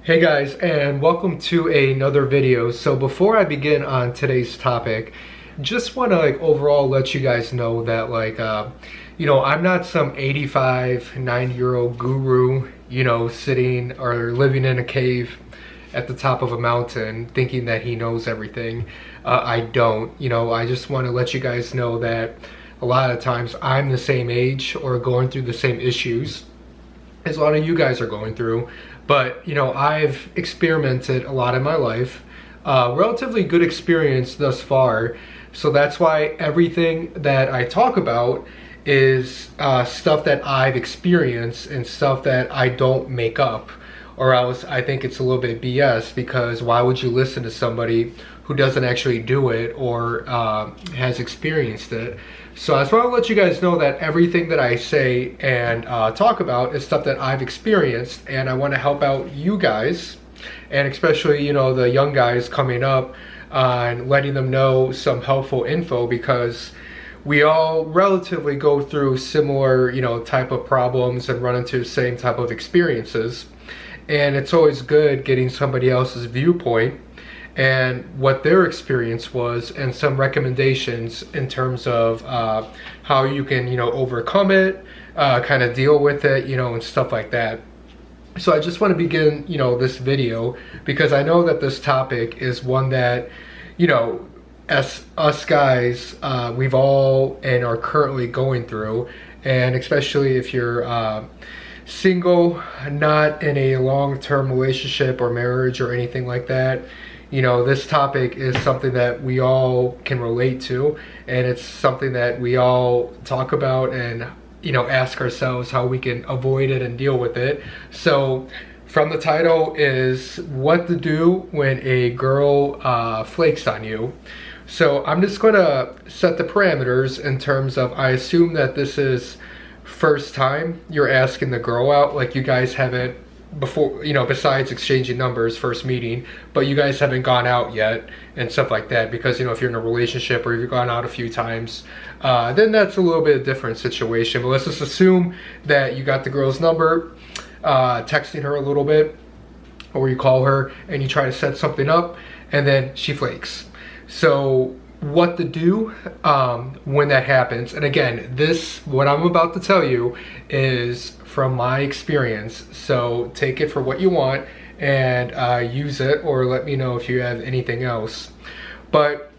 Hey guys, and welcome to another video. So before I begin on today's topic, just want to overall let you guys know that I'm not some 85, 90-year-old guru, sitting or living in a cave at the top of a mountain thinking that he knows everything. I don't. I just want to let you guys know that a lot of times I'm the same age or going through the same issues as a lot of you guys are going through. But I've experimented a lot in my life, relatively good experience thus far. So that's why everything that I talk about is stuff that I've experienced and stuff that I don't make up, or else I think it's a little bit BS, because why would you listen to somebody who doesn't actually do it or has experienced it? So I just want to let you guys know that everything that I say and talk about is stuff that I've experienced, and I want to help out you guys, and especially the young guys coming up, on letting them know some helpful info, because we all relatively go through similar type of problems and run into the same type of experiences, and it's always good getting somebody else's viewpoint and what their experience was, and some recommendations in terms of how you can overcome it, kind of deal with it, and stuff like that. So I just want to begin this video because I know that this topic is one that as us guys we've all and are currently going through, and especially if you're single, not in a long-term relationship or marriage or anything like that. This topic is something that we all can relate to, and it's something that we all talk about and ask ourselves how we can avoid it and deal with it. So from the title is what to do when a girl flakes on you. So I'm just going to set the parameters in terms of, I assume that this is first time you're asking the girl out, like you guys haven't before, besides exchanging numbers, first meeting, but you guys haven't gone out yet and stuff like that, because if you're in a relationship or if you've gone out a few times, then that's a little bit of a different situation. But let's just assume that you got the girl's number, texting her a little bit, or you call her and you try to set something up, and then she flakes. So what to do when that happens. And again, what I'm about to tell you is from my experience, so take it for what you want and use it, or let me know if you have anything else. But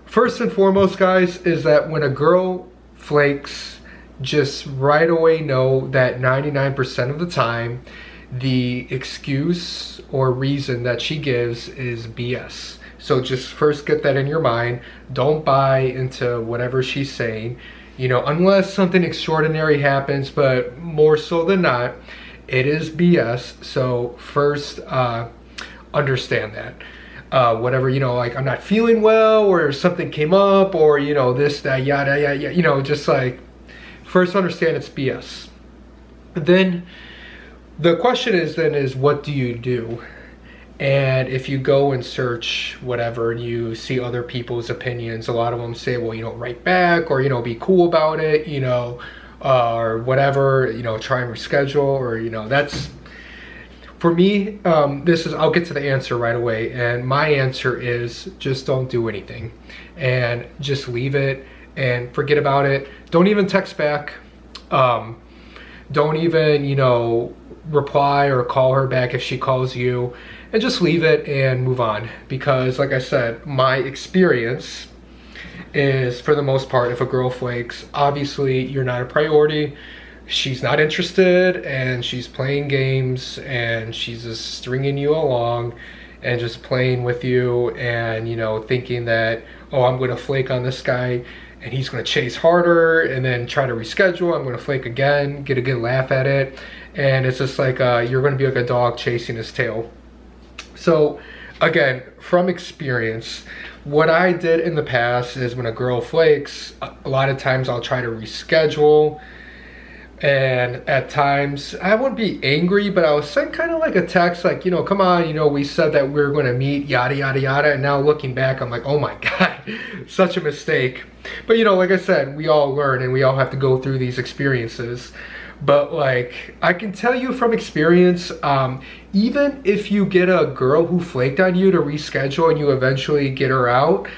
first and foremost, guys, is that when a girl flakes, just right away know that 99% of the time the excuse or reason that she gives is BS. So just first get that in your mind. Don't buy into whatever she's saying, unless something extraordinary happens, but more so than not, it is BS. So first, understand that. Whatever, I'm not feeling well, or something came up, or, this, that, yada, yada, just first understand it's BS. Then the question is what do you do? And if you go and search whatever and you see other people's opinions, a lot of them say, well, write back, or, be cool about it, or whatever, try and reschedule, or, that's, for me, I'll get to the answer right away. And my answer is just don't do anything and just leave it and forget about it. Don't even text back. Don't even, reply or call her back if she calls you, and just leave it and move on. Because like I said, my experience is, for the most part, if a girl flakes, obviously you're not a priority, she's not interested, and she's playing games, and she's just stringing you along and just playing with you, and thinking that, oh, I'm gonna flake on this guy and he's gonna chase harder and then try to reschedule. I'm gonna flake again, get a good laugh at it, and it's just like you're gonna be like a dog chasing his tail. So again, from experience, what I did in the past is when a girl flakes, a lot of times I'll try to reschedule, and at times I wouldn't be angry, but I would send kind of like a text like, come on, we said that we were going to meet, yada yada yada. And now looking back, I'm like, oh my god, such a mistake. But like I said, we all learn and we all have to go through these experiences. But like, I can tell you from experience, even if you get a girl who flaked on you to reschedule and you eventually get her out,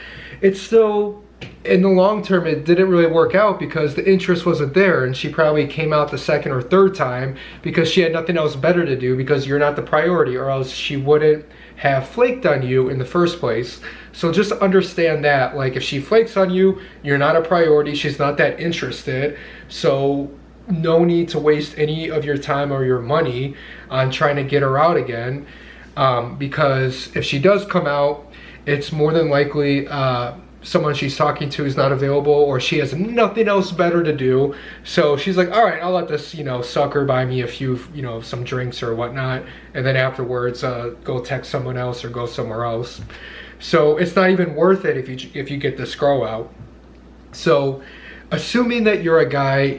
it's still, in the long term, it didn't really work out because the interest wasn't there, and she probably came out the second or third time because she had nothing else better to do because you're not the priority, or else she wouldn't have flaked on you in the first place. So just understand that, like, if she flakes on you, you're not a priority, she's not that interested. So no need to waste any of your time or your money on trying to get her out again, because if she does come out, it's more than likely someone she's talking to is not available, or she has nothing else better to do. So she's like, all right, I'll let this, sucker buy me a few, some drinks or whatnot, and then afterwards go text someone else or go somewhere else. So it's not even worth it if you get this girl out. So assuming that you're a guy,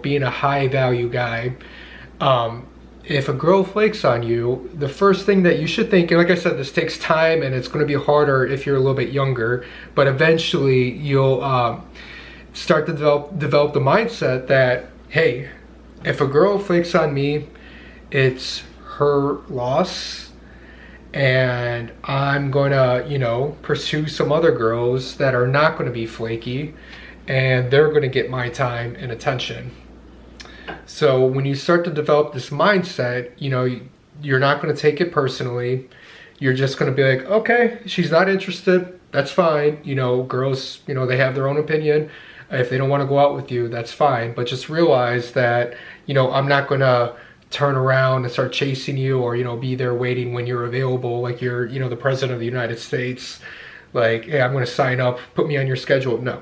being a high value guy, if a girl flakes on you, the first thing that you should think, and like I said, this takes time and it's going to be harder if you're a little bit younger, but eventually you'll start to develop the mindset that, hey, if a girl flakes on me, it's her loss, and I'm going to, pursue some other girls that are not going to be flaky, and they're going to get my time and attention. So when you start to develop this mindset, you're not going to take it personally. You're just going to be like, okay, she's not interested. That's fine. Girls, they have their own opinion. If they don't want to go out with you, that's fine. But just realize that, I'm not going to turn around and start chasing you, or, be there waiting when you're available. Like you're, the president of the United States. Like, hey, I'm going to sign up, put me on your schedule. No.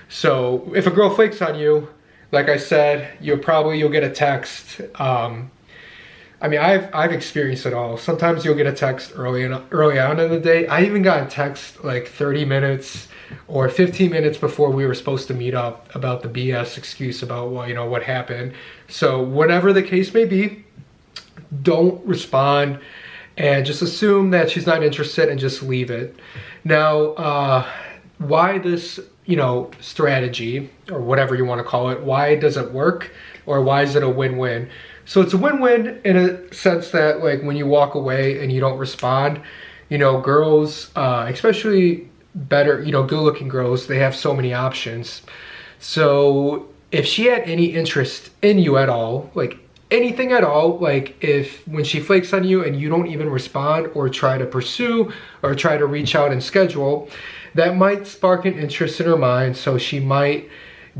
So if a girl flakes on you, like I said, you'll get a text. I've experienced it all. Sometimes you'll get a text early on in the day. I even got a text like 30 minutes or 15 minutes before we were supposed to meet up about the BS excuse about what happened. So whatever the case may be, don't respond and just assume that she's not interested and just leave it. Now, why this strategy, or whatever you want to call it, why does it work, or why is it a win-win? So it's a win-win in a sense that, like, when you walk away and you don't respond, girls, especially better, good-looking girls, they have so many options. So if she had any interest in you at all, like anything at all, like when she flakes on you and you don't even respond or try to pursue or try to reach out and schedule, that might spark an interest in her mind. So she might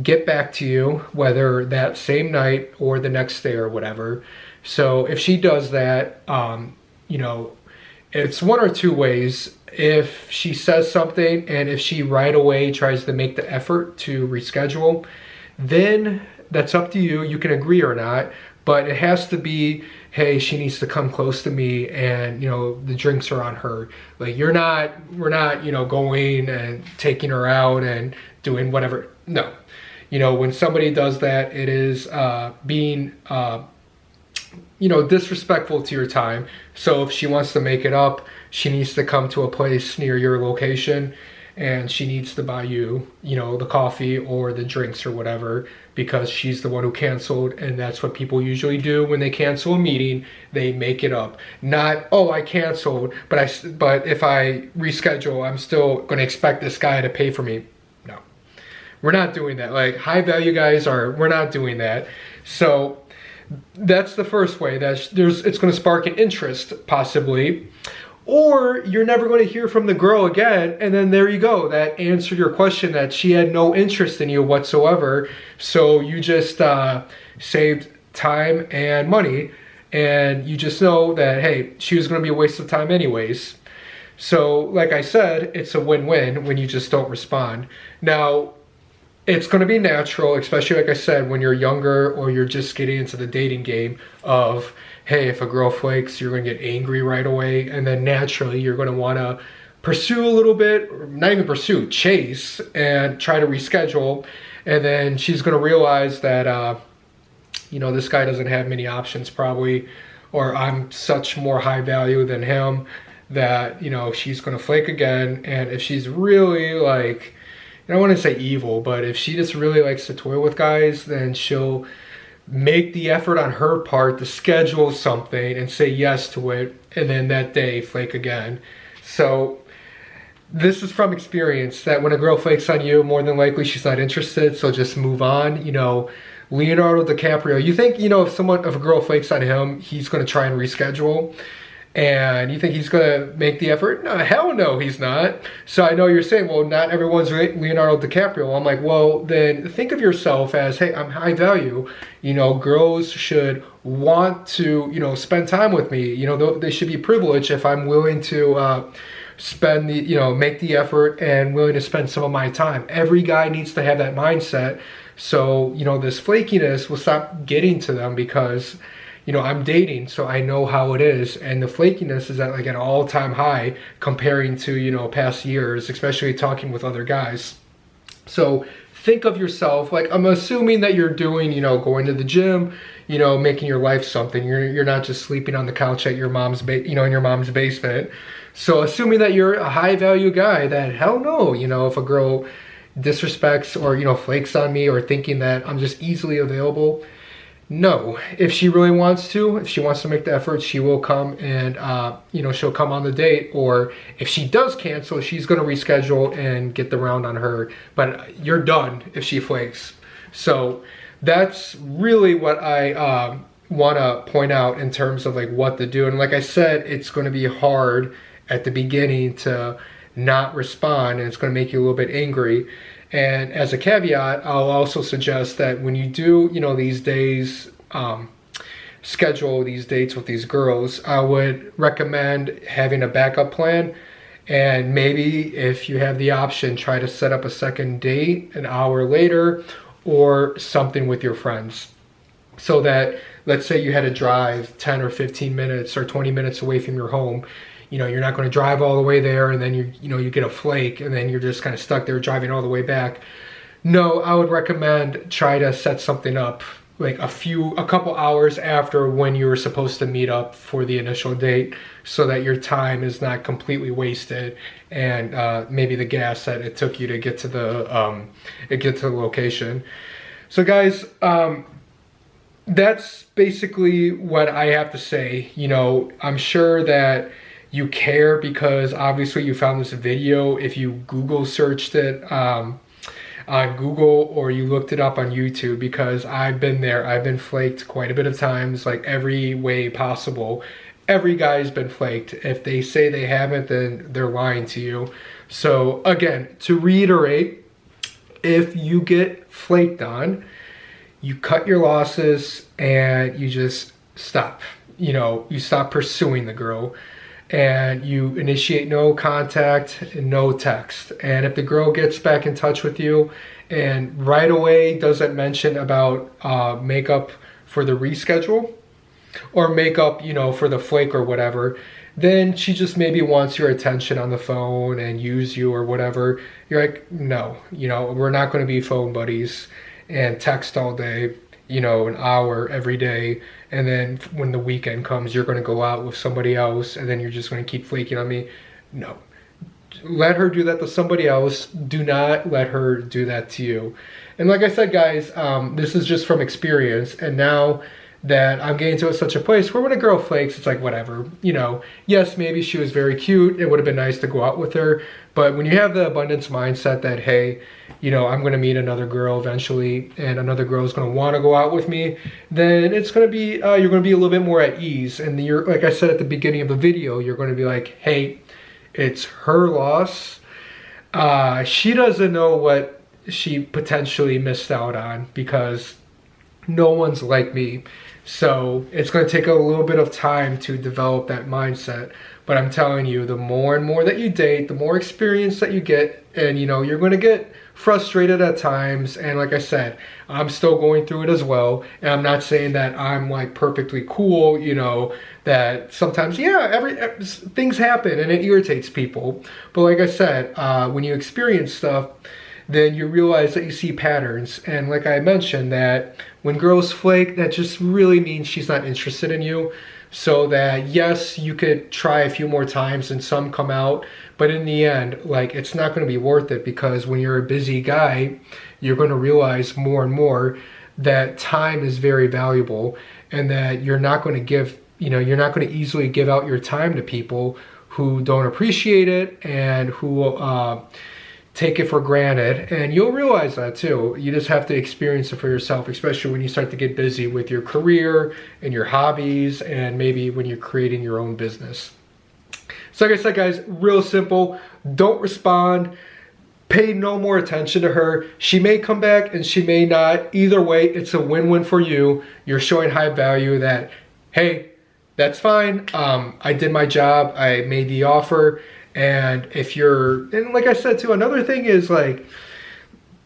get back to you, whether that same night or the next day or whatever. So if she does that, it's one or two ways. If she says something and if she right away tries to make the effort to reschedule, then that's up to you. You can agree or not, but it has to be, hey, she needs to come close to me, and the drinks are on her. Like we're not going and taking her out and doing whatever. No, when somebody does that, it is being disrespectful to your time. So if she wants to make it up, she needs to come to a place near your location, and she needs to buy you, the coffee or the drinks or whatever, because she's the one who canceled. And that's what people usually do when they cancel a meeting. They make it up. Not, oh, I canceled, but if I reschedule, I'm still going to expect this guy to pay for me. No, we're not doing that. Like, high value guys we're not doing that. So that's the first way. It's going to spark an interest, possibly. Or you're never going to hear from the girl again, and then there you go. That answered your question, that she had no interest in you whatsoever. So you just saved time and money, and you just know that, hey, she was going to be a waste of time anyways. So like I said, it's a win-win when you just don't respond. Now, it's going to be natural, especially like I said, when you're younger or you're just getting into the dating game of, hey, if a girl flakes, you're going to get angry right away. And then naturally, you're going to want to pursue a little bit, or not even pursue, chase, and try to reschedule. And then she's going to realize that, this guy doesn't have many options probably, or I'm such more high value than him, that, she's going to flake again. And if she's really like, I don't want to say evil, but if she just really likes to toy with guys, then she'll make the effort on her part to schedule something and say yes to it, and then that day flake again. So this is from experience that when a girl flakes on you, more than likely she's not interested, so just move on. You know, Leonardo DiCaprio, you think, you know, if a girl flakes on him, he's going to try and reschedule? And you think he's going to make the effort? No, hell no, he's not. So I know you're saying, well, not everyone's Leonardo DiCaprio. I'm like, well, then think of yourself as, hey, I'm high value. You know, girls should want to, you know, spend time with me. You know, they should be privileged if I'm willing to spend the, you know, make the effort and willing to spend some of my time. Every guy needs to have that mindset. So, you know, this flakiness will stop getting to them because, you know, I'm dating, so I know how it is, and the flakiness is at like an all-time high comparing to, you know, past years, especially talking with other guys. So think of yourself, like, I'm assuming that you're doing, you know, going to the gym, you know, making your life something. You're not just sleeping on the couch at your mom's, you know, in your mom's basement. So assuming that you're a high-value guy, that hell no, you know, if a girl disrespects or, you know, flakes on me or thinking that I'm just easily available, no. If she really wants to, if she wants to make the effort, she will come and, you know, she'll come on the date. Or if she does cancel, she's going to reschedule and get the round on her. But you're done if she flakes. So that's really what I want to point out in terms of like what to do. And like I said, it's going to be hard at the beginning to not respond, and it's going to make you a little bit angry. And as a caveat, I'll also suggest that when you do, you know, these days, schedule these dates with these girls, I would recommend having a backup plan. And maybe if you have the option, try to set up a second date an hour later or something with your friends. So that, let's say you had to drive 10 or 15 minutes or 20 minutes away from your home. You know, you're not going to drive all the way there and then you get a flake and then you're just kind of stuck there driving all the way back. No, I would recommend try to set something up like a couple hours after when you were supposed to meet up for the initial date, so that your time is not completely wasted, and maybe the gas that it took you to get to the location. So guys, that's basically what I have to say. You know, I'm sure that you care because obviously you found this video. If you Google searched it on Google or you looked it up on YouTube, because I've been there. I've been flaked quite a bit of times, like every way possible. Every guy's been flaked. If they say they haven't, then they're lying to you. So again, to reiterate, if you get flaked on, you cut your losses and you just stop. You know, you stop pursuing the girl. And you initiate no contact and no text. And if the girl gets back in touch with you and right away doesn't mention about makeup for the reschedule or makeup, you know, for the flake or whatever, then she just maybe wants your attention on the phone and use you or whatever. You're like, no, you know, we're not going to be phone buddies and text all day, you know, an hour every day. And then when the weekend comes, you're going to go out with somebody else and then you're just going to keep flaking on me. No. Let her do that to somebody else. Do not let her do that to you. And like I said, guys, this is just from experience. And now that I'm getting to such a place where when a girl flakes, it's like, whatever. You know, yes, maybe she was very cute. It would have been nice to go out with her. But when you have the abundance mindset that, hey, you know, I'm going to meet another girl eventually and another girl is going to want to go out with me, then it's going to be, you're going to be a little bit more at ease. And you're, like I said at the beginning of the video, you're going to be like, hey, it's her loss. She doesn't know what she potentially missed out on because no one's like me. So it's going to take a little bit of time to develop that mindset. But I'm telling you, the more and more that you date, the more experience that you get, and you know, you're going to get frustrated at times. And like I said, I'm still going through it as well. And I'm not saying that I'm like perfectly cool, you know, that sometimes, yeah, things happen and it irritates people. But like I said, when you experience stuff, then you realize that you see patterns. And like I mentioned, that when girls flake, that just really means she's not interested in you. So that, yes, you could try a few more times and some come out, but in the end, like, it's not going to be worth it, because when you're a busy guy, you're going to realize more and more that time is very valuable, and that you're not going to give, you're not going to easily give out your time to people who don't appreciate it and who take it for granted. And you'll realize that too. You just have to experience it for yourself, especially when you start to get busy with your career and your hobbies, and maybe when you're creating your own business. So like I said, guys, real simple. Don't respond. Pay no more attention to her. She may come back and she may not. Either way, it's a win-win for you. You're showing high value that, hey, that's fine. I did my job. I made the offer. And and like I said too, another thing is, like,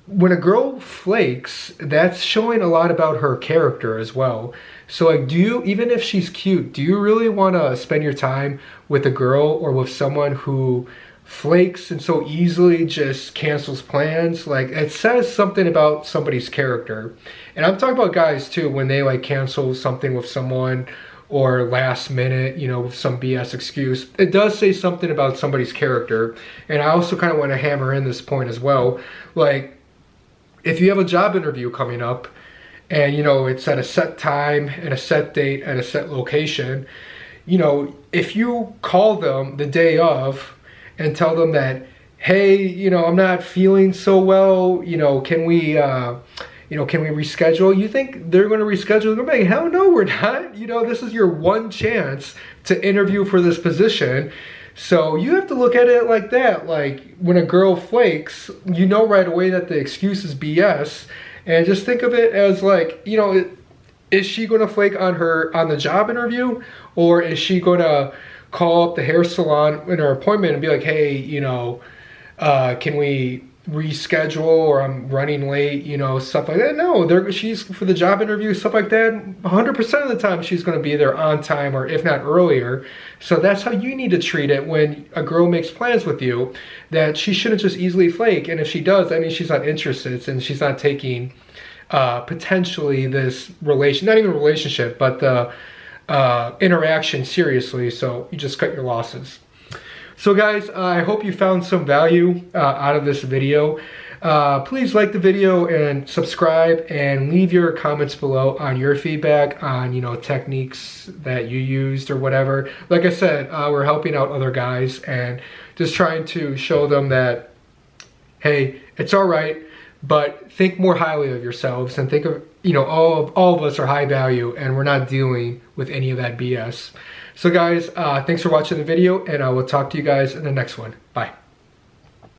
when a girl flakes, that's showing a lot about her character as well. So like, even if she's cute, do you really want to spend your time with a girl or with someone who flakes and so easily just cancels plans? Like, it says something about somebody's character. And I'm talking about guys too, when they like cancel something with someone, or last minute, with some BS excuse. It does say something about somebody's character. And I also kind of want to hammer in this point as well. Like, if you have a job interview coming up and, it's at a set time and a set date and a set location, if you call them the day of and tell them that, hey, I'm not feeling so well, can we reschedule? You think they're going to reschedule? They're like, hell no, we're not. This is your one chance to interview for this position. So you have to look at it like that. Like, when a girl flakes, right away that the excuse is BS. And just think of it as like, is she going to flake on the job interview? Or is she going to call up the hair salon in her appointment and be like, hey, can we reschedule, or I'm running late, stuff like that? No, she's for the job interview, stuff like that. 100% of the time she's going to be there on time, or if not earlier. So that's how you need to treat it when a girl makes plans with you, that she shouldn't just easily flake. And if she does, that means she's not interested, and she's not taking potentially this not even relationship, but the interaction seriously. So you just cut your losses. So guys, I hope you found some value out of this video. Please like the video and subscribe, and leave your comments below on your feedback on, techniques that you used or whatever. Like I said, we're helping out other guys and just trying to show them that, hey, it's all right, but think more highly of yourselves, and think of, all of us are high value, and we're not dealing with any of that BS. So guys, thanks for watching the video, and I will talk to you guys in the next one. Bye.